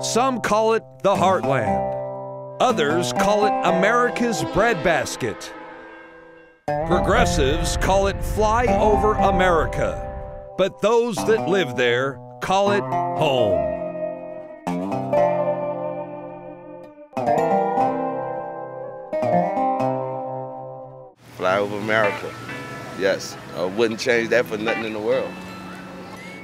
Some call it the Heartland. Others call it America's breadbasket. Progressives call it FlyOver America. But those that live there call it home. FlyOver America. Yes, I wouldn't change that for nothing in the world.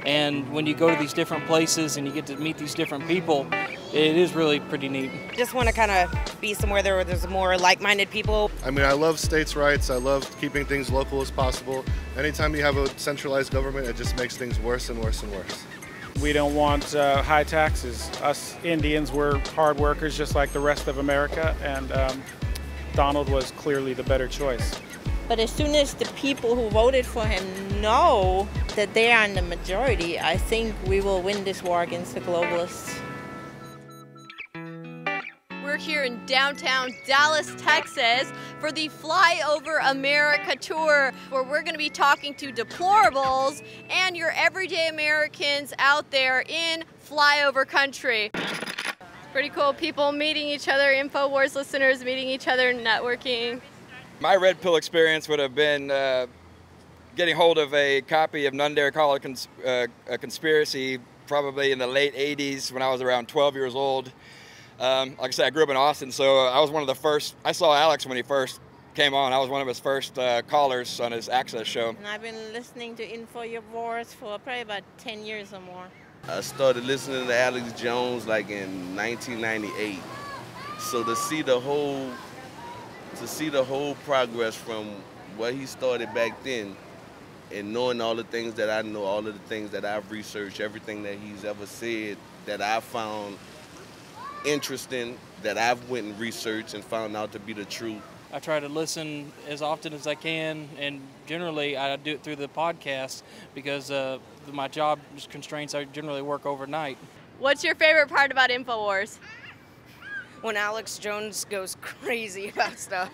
And when you go to these different places and you get to meet these different people, it is really pretty neat. Just want to kind of be somewhere where there's more like-minded people. I mean, I love states' rights. I love keeping things local as possible. Anytime you have a centralized government, it just makes things worse and worse and worse. We don't want high taxes. Us Indians, we're hard workers just like the rest of America, and Donald was clearly the better choice. But as soon as the people who voted for him know that they are in the majority, I think we will win this war against the globalists. We're here in downtown Dallas, Texas for the FlyOver America tour, where we're going to be talking to deplorables and your everyday Americans out there in flyover country. Pretty cool people meeting each other, Infowars listeners meeting each other, networking. My red pill experience would have been getting hold of a copy of None Dare Call It a Conspiracy probably in the late 80s when I was around 12 years old. Like I said, I grew up in Austin, so I was one of the first. I saw Alex when he first came on. I was one of his first callers on his Access show. And I've been listening to Infowars for probably about 10 years or more. I started listening to Alex Jones like in 1998. So to see the whole progress from what he started back then, and knowing all the things that I know, all of the things that I've researched, everything that he's ever said that I found interesting, that I've went and researched and found out to be the truth. I try to listen as often as I can, and generally I do it through the podcast because my job constraints, I generally work overnight. What's your favorite part about Infowars? When Alex Jones goes crazy about stuff.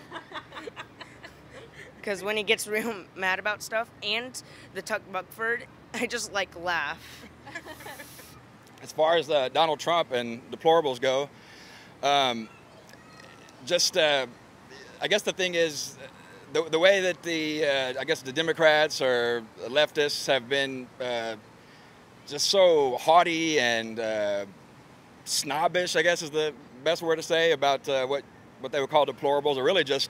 Because when he gets real mad about stuff, and the Tuck Buckford, I just laugh. As far as Donald Trump and deplorables go, I guess the thing is the way that the Democrats or leftists have been just so haughty and snobbish, I guess is the best word to say about what they would call deplorables, are really just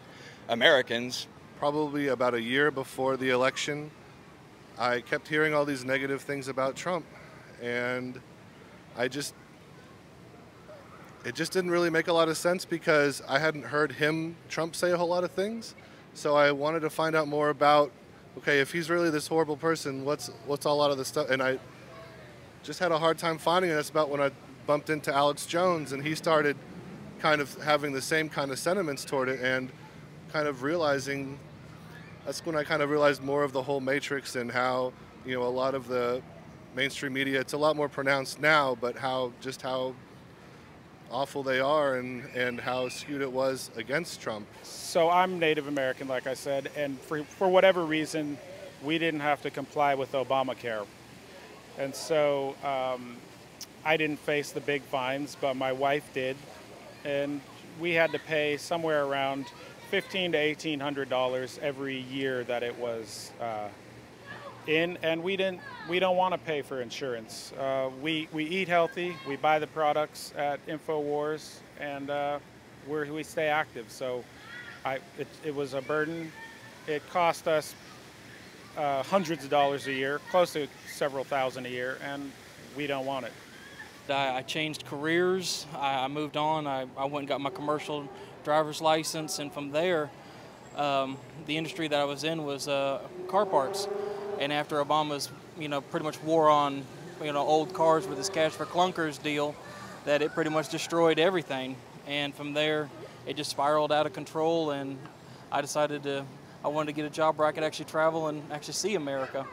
Americans. Probably about a year before the election, I kept hearing all these negative things about Trump, and it just didn't really make a lot of sense because I hadn't heard Trump say a whole lot of things. So I wanted to find out more about, okay, if he's really this horrible person, what's a lot of the stuff? And I just had a hard time finding it. That's about when I bumped into Alex Jones, and he started kind of having the same kind of sentiments toward it, and kind of realizing, that's when I kind of realized more of the whole matrix and how, a lot of the mainstream media, it's a lot more pronounced now, but how awful they are and how skewed it was against Trump. So I'm Native American, like I said, and for whatever reason, we didn't have to comply with Obamacare. And so I didn't face the big fines, but my wife did. And we had to pay somewhere around $1,500 to $1,800 every year that it was in, and we don't want to pay for insurance. We eat healthy, we buy the products at Infowars, and we stay active. So it was a burden. It cost us hundreds of dollars a year, close to several thousand a year, and we don't want it. I changed careers. I moved on. I went and got my commercial driver's license, and from there, the industry that I was in was car parts. And after Obama's, pretty much war on, old cars with his cash for clunkers deal, that it pretty much destroyed everything. And from there, it just spiraled out of control, and I decided I wanted to get a job where I could actually travel and actually see America.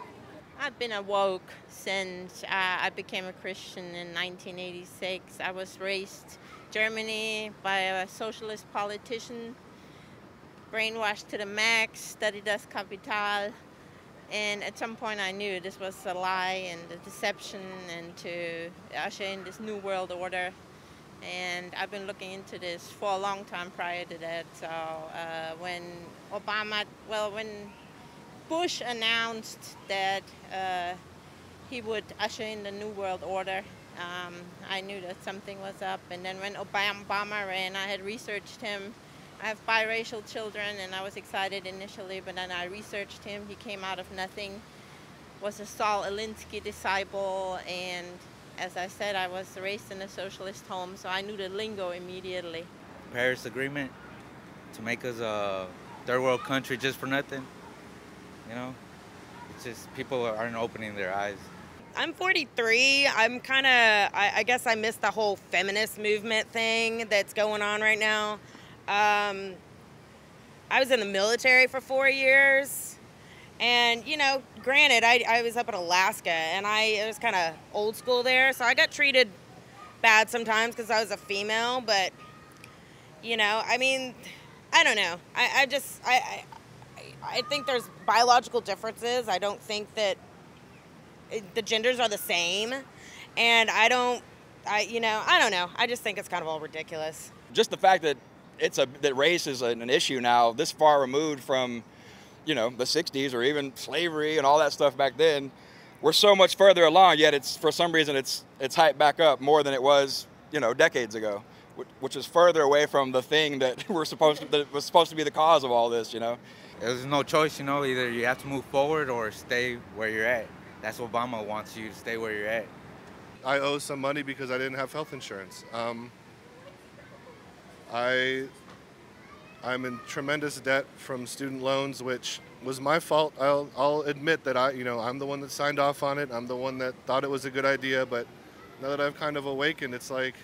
I've been awoke since I became a Christian in 1986. I was raised in Germany by a socialist politician, brainwashed to the max, studied das Kapital, and at some point I knew this was a lie and a deception, and to usher in this new world order. And I've been looking into this for a long time prior to that. So when Bush announced that he would usher in the New World Order, I knew that something was up. And then when Obama ran, I had researched him. I have biracial children, and I was excited initially, but then I researched him. He came out of nothing, was a Saul Alinsky disciple, and as I said, I was raised in a socialist home, so I knew the lingo immediately. Paris Agreement to make us a third world country just for nothing, you know? It's just people aren't opening their eyes. I'm 43. I'm kind of, I guess I missed the whole feminist movement thing that's going on right now. I was in the military for 4 years. And, you know, granted, I was up in Alaska, and it was kind of old school there. So I got treated bad sometimes because I was a female. But, you know, I mean, I don't know. I think there's biological differences. I don't think that the genders are the same, and I don't know. I just think it's kind of all ridiculous. Just the fact that that race is an issue now, this far removed from, you know, the 60s or even slavery and all that stuff back then. We're so much further along, yet for some reason it's hyped back up more than it was, you know, decades ago, which is further away from the thing that was supposed to be the cause of all this, you know. There's no choice, you know. Either you have to move forward or stay where you're at. That's what Obama wants you to stay where you're at. I owe some money because I didn't have health insurance. I'm in tremendous debt from student loans, which was my fault. I'll admit that I'm the one that signed off on it. I'm the one that thought it was a good idea. But now that I've kind of awakened, it's like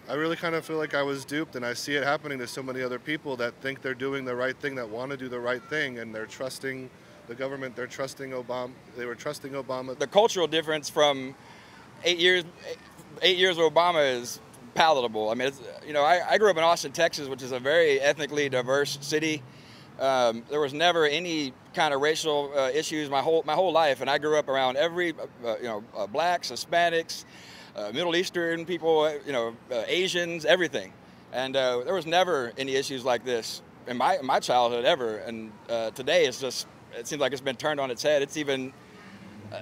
I really kind of feel like I was duped, and I see it happening to so many other people that think they're doing the right thing, that want to do the right thing, and they're trusting the government. They're trusting Obama. They were trusting Obama. The cultural difference from 8 years of Obama is palatable. I mean, I grew up in Austin, Texas, which is a very ethnically diverse city. There was never any kind of racial issues my whole life, and I grew up around every blacks, Hispanics, Middle Eastern people, Asians, everything, and there was never any issues like this in my childhood ever. And today it seems like it's been turned on its head. It's even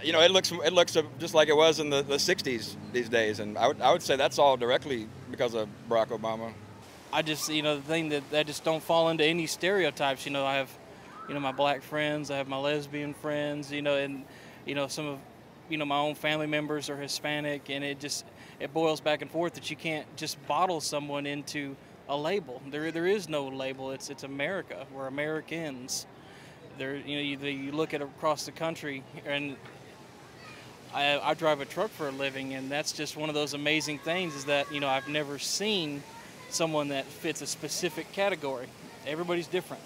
it looks just like it was in the 60s these days, and I would say that's all directly because of Barack Obama. I just, the thing that I just don't fall into any stereotypes. I have, my black friends, I have my lesbian friends, and, some of, my own family members are Hispanic, and it boils back and forth that you can't just bottle someone into a label. There is no label. It's America. We're Americans. You look at across the country, and I drive a truck for a living, and that's just one of those amazing things is that, I've never seen someone that fits a specific category. Everybody's different.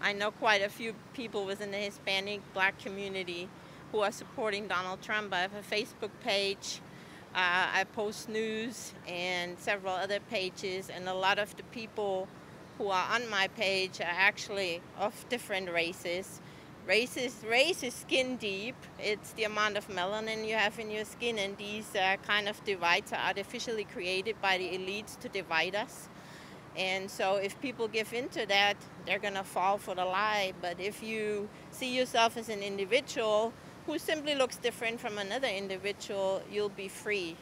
I know quite a few people within the Hispanic black community who are supporting Donald Trump. I have a Facebook page. I post news and several other pages, and a lot of the people who are on my page are actually of different races. Race is skin deep. It's the amount of melanin you have in your skin, and these kind of divides are artificially created by the elites to divide us. And so if people give into that, they're gonna fall for the lie. But if you see yourself as an individual who simply looks different from another individual, you'll be free.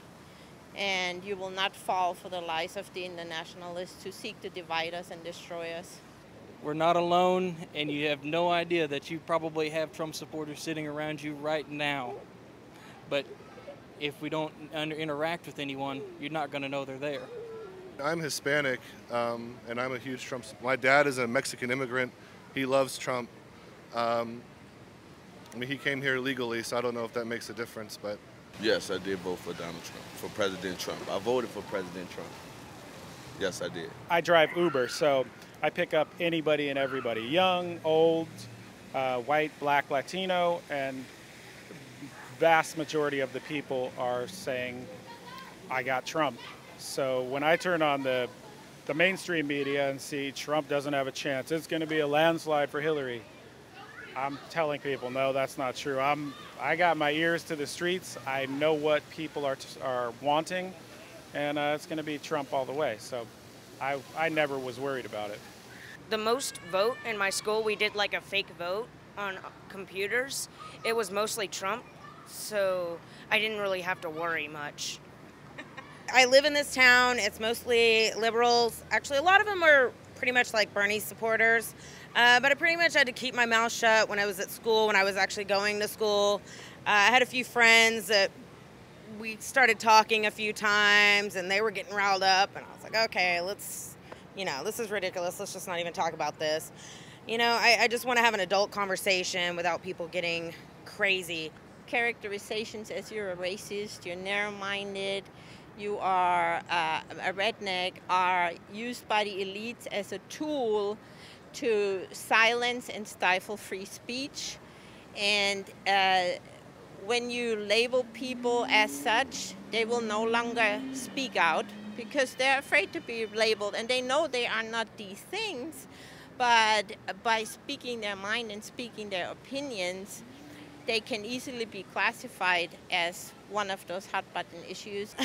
And you will not fall for the lies of the internationalists who seek to divide us and destroy us. We're not alone, and you have no idea that you probably have Trump supporters sitting around you right now. But if we don't interact with anyone, you're not going to know they're there. I'm Hispanic, and I'm a huge Trump supporter. My dad is a Mexican immigrant. He loves Trump. He came here legally, so I don't know if that makes a difference, but... Yes, I did vote for Donald Trump, for President Trump. I voted for President Trump. Yes, I did. I drive Uber, so I pick up anybody and everybody, young, old, white, black, Latino, and vast majority of the people are saying, I got Trump. So when I turn on the mainstream media and see Trump doesn't have a chance, it's going to be a landslide for Hillary, I'm telling people, no, that's not true. I got my ears to the streets. I know what people are wanting, and it's going to be Trump all the way. So I never was worried about it. The most vote in my school, we did like a fake vote on computers. It was mostly Trump, so I didn't really have to worry much. I live in this town. It's mostly liberals. Actually, a lot of them are pretty much like Bernie supporters. But I pretty much had to keep my mouth shut when I was at school, when I was actually going to school. I had a few friends that we started talking a few times, and they were getting riled up. And I was like, okay, let's, this is ridiculous. Let's just not even talk about this. I just want to have an adult conversation without people getting crazy. Characterizations as you're a racist, you're narrow-minded, you are a redneck, are used by the elites as a tool to silence and stifle free speech. And when you label people as such, they will no longer speak out because they're afraid to be labeled, and they know they are not these things. But by speaking their mind and speaking their opinions, they can easily be classified as one of those hot button issues.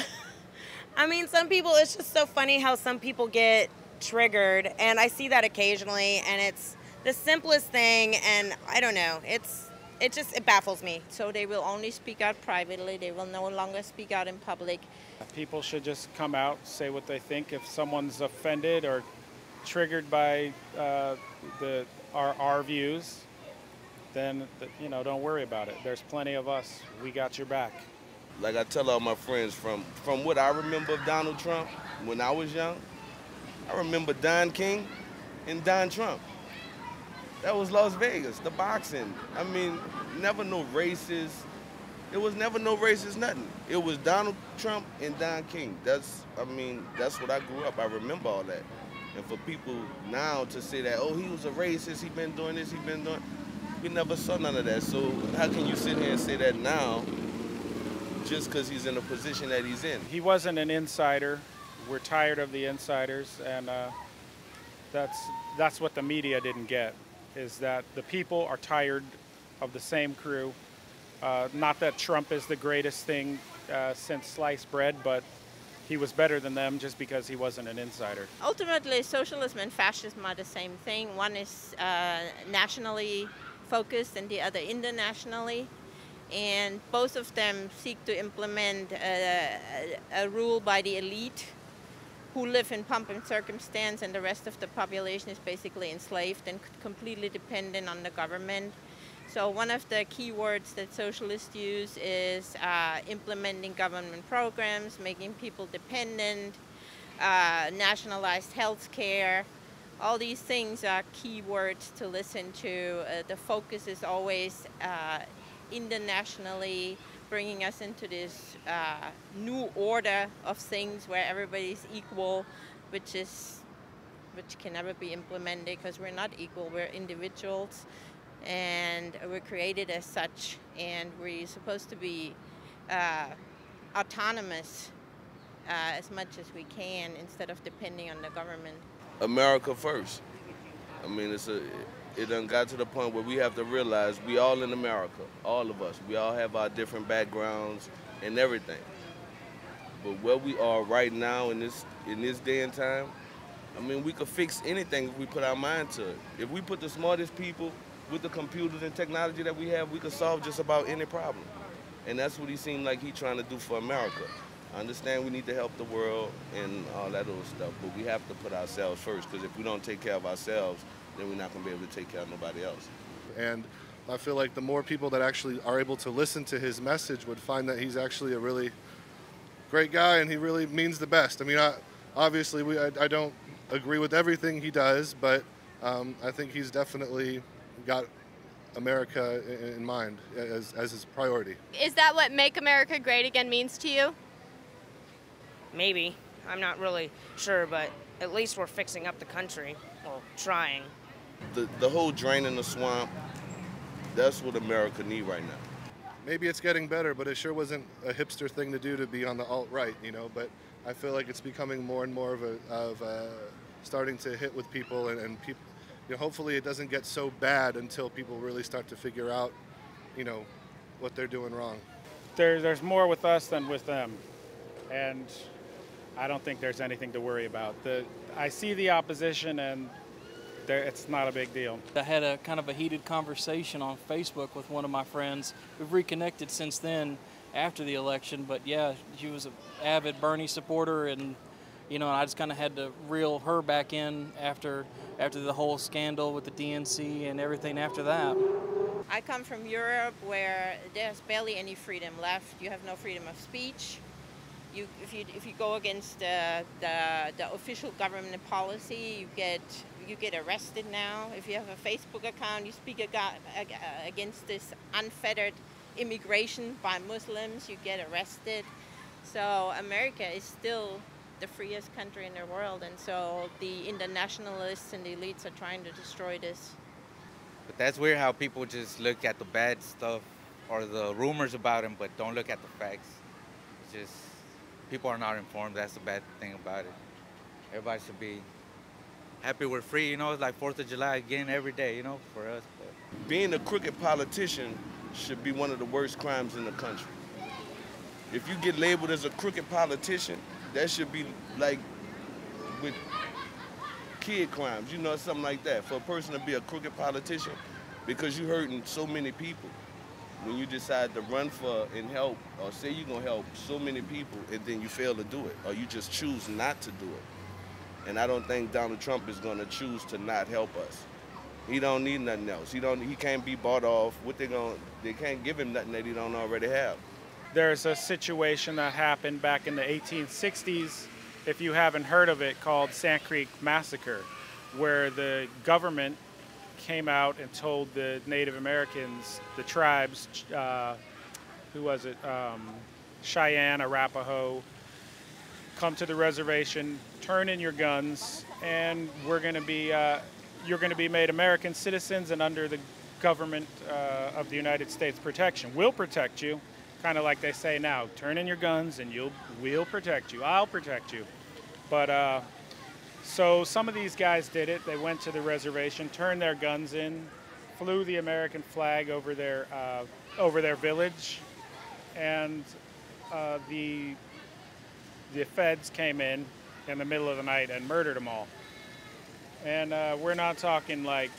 I mean, some people, it's just so funny how some people get triggered, and I see that occasionally, and it's the simplest thing, and I don't know, it baffles me. So they will only speak out privately, they will no longer speak out in public. People should just come out, say what they think. If someone's offended or triggered by our views, then don't worry about it. There's plenty of us. We got your back. Like I tell all my friends, from what I remember of Donald Trump when I was young, I remember Don King and Don Trump. That was Las Vegas, the boxing. I mean, never no racist. It was never no racist nothing. It was Donald Trump and Don King. That's what I grew up. I remember all that. And for people now to say that, oh, he was a racist, he been doing this, he been doing, we never saw none of that. So how can you sit here and say that now just because he's in the position that he's in? He wasn't an insider. We're tired of the insiders, and that's what the media didn't get, is that the people are tired of the same crew. Not that Trump is the greatest thing since sliced bread, but he was better than them just because he wasn't an insider. Ultimately, socialism and fascism are the same thing. One is nationally focused and the other internationally. And both of them seek to implement a rule by the elite who live in pomp and circumstance, and the rest of the population is basically enslaved and completely dependent on the government. So one of the key words that socialists use is implementing government programs, making people dependent, nationalized health care. All these things are key words to listen to. The focus is always internationally, bringing us into this new order of things where everybody's equal, which can never be implemented because we're not equal, we're individuals, and we're created as such, and we're supposed to be autonomous as much as we can instead of depending on the government. America first. I mean, it done got to the point where we have to realize we all in America, all of us. We all have our different backgrounds and everything. But where we are right now in this day and time, I mean, we could fix anything if we put our mind to it. If we put the smartest people with the computers and technology that we have, we could solve just about any problem. And that's what he seemed like he's trying to do for America. I understand we need to help the world and all that other stuff, but we have to put ourselves first, because if we don't take care of ourselves, then we're not going to be able to take care of nobody else. And I feel like the more people that actually are able to listen to his message would find that he's actually a really great guy, and he really means the best. I mean, obviously, I don't agree with everything he does, but I think he's definitely got America in mind as his priority. Is that what Make America Great Again means to you? Maybe. I'm not really sure, but at least we're fixing up the country, or trying. The whole draining the swamp, that's what America need right now. Maybe it's getting better, but it sure wasn't a hipster thing to do to be on the alt-right, but I feel like it's becoming more and more of starting to hit with people, and people, hopefully it doesn't get so bad until people really start to figure out, what they're doing wrong. There's more with us than with them, and I don't think there's anything to worry about. I see the opposition, and it's not a big deal. I had a kind of a heated conversation on Facebook with one of my friends. We've reconnected since then after the election, but yeah, she was an avid Bernie supporter, and you know, I just kind of had to reel her back in after the whole scandal with the DNC and everything after that. I come from Europe, where there's barely any freedom left. You have no freedom of speech. If you go against the official government policy, you get arrested now. If you have a Facebook account, you speak against this unfettered immigration by Muslims, you get arrested. So America is still the freest country in the world, and so the internationalists and the elites are trying to destroy this. But that's weird how people just look at the bad stuff or the rumors about him, but don't look at the facts. It's just, people are not informed. That's the bad thing about it. Everybody should be happy we're free, you know. It's like 4th of July again every day, you know, for us. But being a crooked politician should be one of the worst crimes in the country. If you get labeled as a crooked politician, that should be like with kid crimes, you know, something like that. For a person to be a crooked politician, because you're hurting so many people. When you decide to run for and help, or say you're gonna help so many people, and then you fail to do it, or you just choose not to do it. And I don't think Donald Trump is gonna choose to not help us. He don't need nothing else. He can't be bought off. They can't give him nothing that he don't already have. There's a situation that happened back in the 1860s, if you haven't heard of it, called Sand Creek Massacre, where the government came out and told the Native Americans, the tribes, who was it, Cheyenne, Arapaho, come to the reservation, turn in your guns, and you're going to be made American citizens and under the government of the United States protection. We'll protect you. Kind of like they say now, turn in your guns and we'll protect you. I'll protect you. But so some of these guys did it. They went to the reservation, turned their guns in, flew the American flag over their village, and the feds came in the middle of the night and murdered them all. And we're not talking like,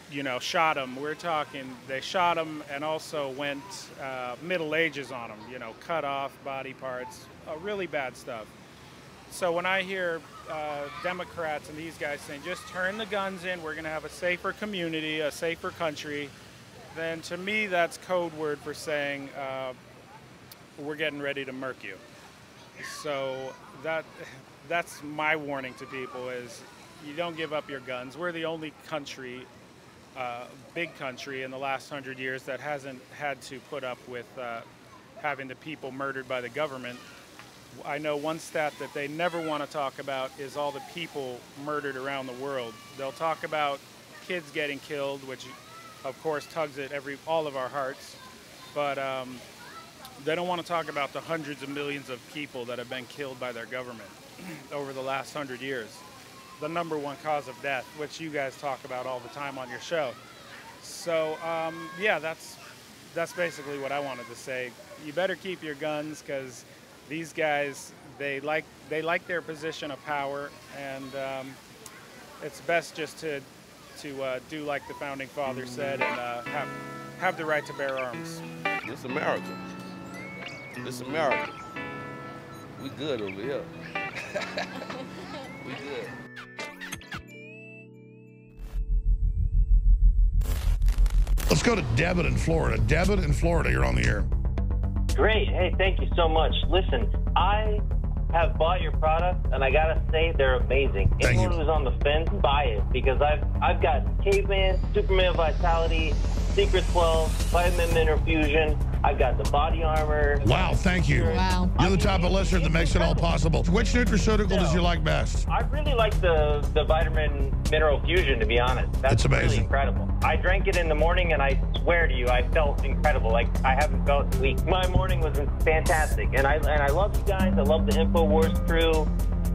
you know, shot them. We're talking they shot them and also went Middle Ages on them, you know, cut off body parts, really bad stuff. So when I hear Democrats and these guys saying, just turn the guns in, we're going to have a safer community, a safer country, then to me that's code word for saying we're getting ready to murk you. So that's my warning to people is you don't give up your guns. We're the only country, big country in the last 100 years that hasn't had to put up with having the people murdered by the government. I know one stat that they never want to talk about is all the people murdered around the world. They'll talk about kids getting killed, which of course tugs at all of our hearts, but they don't want to talk about the hundreds of millions of people that have been killed by their government over the last 100 years. The #1 cause of death, which you guys talk about all the time on your show. So yeah, that's basically what I wanted to say. You better keep your guns, because these guys, they like their position of power, and it's best just to do like the founding fathers said and have the right to bear arms. It's America. It's America. We good over here. We good. Let's go to Debit in Florida. Debit in Florida, you're on the air. Great. Hey, thank you so much. Listen, I have bought your product, and I gotta say they're amazing. Anyone who's on the fence, buy it, because I've got Caveman, Superman Vitality, Secret 12, Vitamin Mineral Fusion. I've got the body armor. Wow, thank you. Wow. You're the type of listener that makes it all possible. Which nutraceutical does you like best? I really like the Vitamin Mineral Fusion, to be honest. That's amazing. Really incredible. I drank it in the morning, and I swear to you, I felt incredible. Like I haven't felt in weeks. My morning was fantastic, and I love you guys. I love the Infowars crew,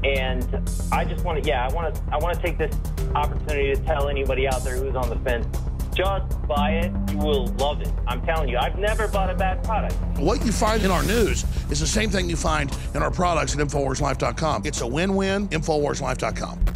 and I just want to, I want to take this opportunity to tell anybody out there who's on the fence, Just buy it. You will love it. I'm telling you, I've never bought a bad product. What you find in our news is the same thing you find in our products at InfoWarsLife.com. It's a win-win. InfoWarsLife.com.